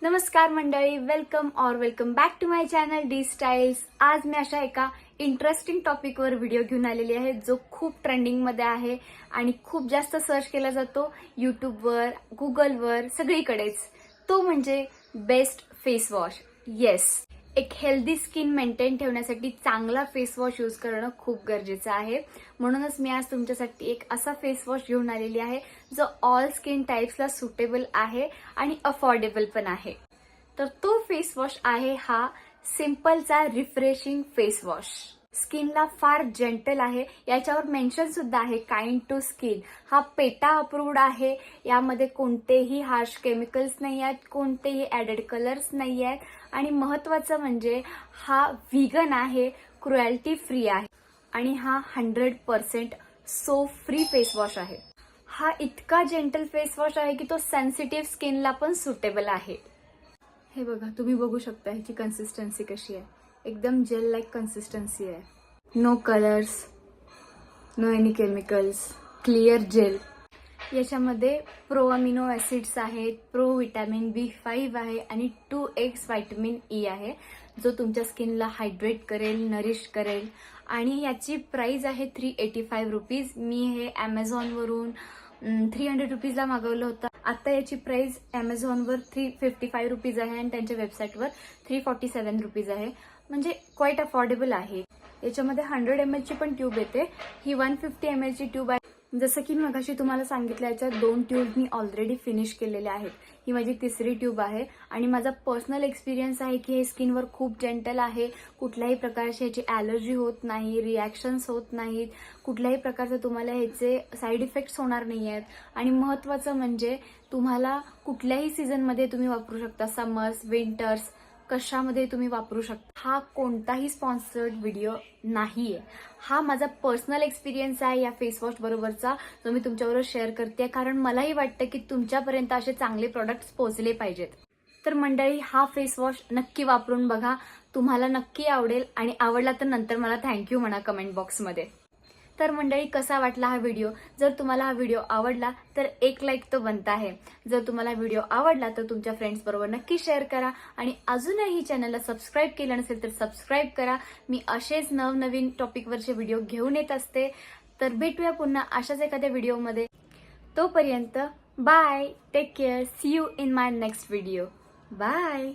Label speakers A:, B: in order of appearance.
A: नमस्कार मंडळी, welcome back to my channel D Styles. आज मी अशा एका इंटरेस्टिंग टॉपिकवर व्हिडिओ घेऊन आलेली आहे जो खूप ट्रेंडिंगमध्ये आहे आणि खूप जास्त सर्च केला जातो यूट्यूबवर, गुगलवर, सगळीकडेच. तो म्हणजे बेस्ट फेस वॉश. येस, एक हेल्दी स्किन मेंटेन ठेवण्यासाठी चांगला फेस वॉश यूज करणं खूप गरजेचं आहे. म्हणूनच मी आज तुमच्यासाठी एक असा फेस वॉश घेऊन आलेली आहे जो ऑल स्किन टाइप्सला सुटेबल आहे आणि अफोर्डेबल पण आहे. तर तो फेस वॉश आहे हा सिंपलचा रिफ्रेशिंग फेस वॉश. स्किनला फार जेंटल आहे. याच्यावर मेन्शन सुद्धा आहे काइंड टू स्किन. हा पेटा अप्रूव्ड आहे. यामध्ये कोणतेही हार्श केमिकल्स नाही आहेत, कोणतेही ऍडेड कलर्स नाही आहेत आणि महत्वाचं म्हणजे हा व्हीगन आहे, क्रुएल्टी फ्री आहे आणि हा 100% सोप फ्री फेस वॉश आहे. हा इतका जेंटल फेस वॉश आहे की तो सेन्सिटिव्ह स्किनला पण सुटेबल आहे. हे बघा, तुम्ही बघू शकता ह्याची कन्सिस्टन्सी कशी आहे. एकदम जेल लाईक कन्सिस्टन्सी आहे. No colours, no any chemicals, clear gel. याच्यामध्ये प्रो अमिनो ऍसिड्स आहेत, प्रो विटॅमिन B5 आहे आणि 2x व्हिटॅमिन E आहे जो तुमच्या स्किनला हायड्रेट करेल, नरिश करेल. आणि याची प्राइस आहे 385 रुपीज. मी हे ॲमेझॉनवरून 300 रुपीजला मागवलं होतं. आता याची प्राइस ॲमेझॉनवर 355 रुपीज आहे आणि त्यांच्या वेबसाईटवर 347 रुपीज आहे. म्हणजे क्वाईट अफोर्डेबल आहे. याच्यामध्ये 100 ml ची पण ट्यूब येते. ही 150 ml ची ट्यूब आहे. जसं की मगाशी तुम्हाला सांगितलं, याच्यात 2 ट्यूब मी ऑलरेडी फिनिश केलेल्या आहेत. ही माझी तिसरी ट्यूब आहे आणि माझा पर्सनल एक्सपिरियन्स आहे की हे स्किनवर खूप जेंटल आहे. कुठल्याही प्रकारची ह्याची ॲलर्जी होत नाही, रिॲक्शन्स होत नाहीत, कुठल्याही प्रकारचं तुम्हाला ह्याचे साईड इफेक्ट्स होणार नाही आहेत. आणि महत्त्वाचं म्हणजे तुम्हाला कुठल्याही सीझनमध्ये तुम्ही वापरू शकता. समर्स, विंटर्स, कशामध्ये तुम्ही वापरू शकता. हा कोणताही स्पॉन्सर्ड व्हिडिओ नाहीये. हा माझा पर्सनल एक्सपिरियन्स आहे या फेस वॉश बरोबरचा, जो मी तुमच्याबरोबर शेअर करते. कारण मलाही वाटतं की तुमच्यापर्यंत असे चांगले प्रोडक्ट्स पोहोचले पाहिजेत. तर मंडळी, हा फेस वॉश नक्की वापरून बघा. तुम्हाला नक्की आवडेल आणि आवडला तर नंतर मला थँक्यू म्हणा कमेंट बॉक्समध्ये. तर मंडळी, कसा वाटला हा व्हिडिओ? जर तुम्हाला हा व्हिडिओ आवडला तर एक लाईक तो बनता आहे. जर तुम्हाला व्हिडिओ आवडला तर तुमच्या फ्रेंड्स बरोबर नक्की शेअर करा आणि अजूनही चॅनलला सबस्क्राईब केलं नसेल तर सबस्क्राईब करा. मी असेच नवनवीन टॉपिकवरचे व्हिडिओ घेऊन येत असते. तर भेटूया पुन्हा अशाच एखाद्या व्हिडिओमध्ये. तोपर्यंत bye, take care, see you in my next video. Bye.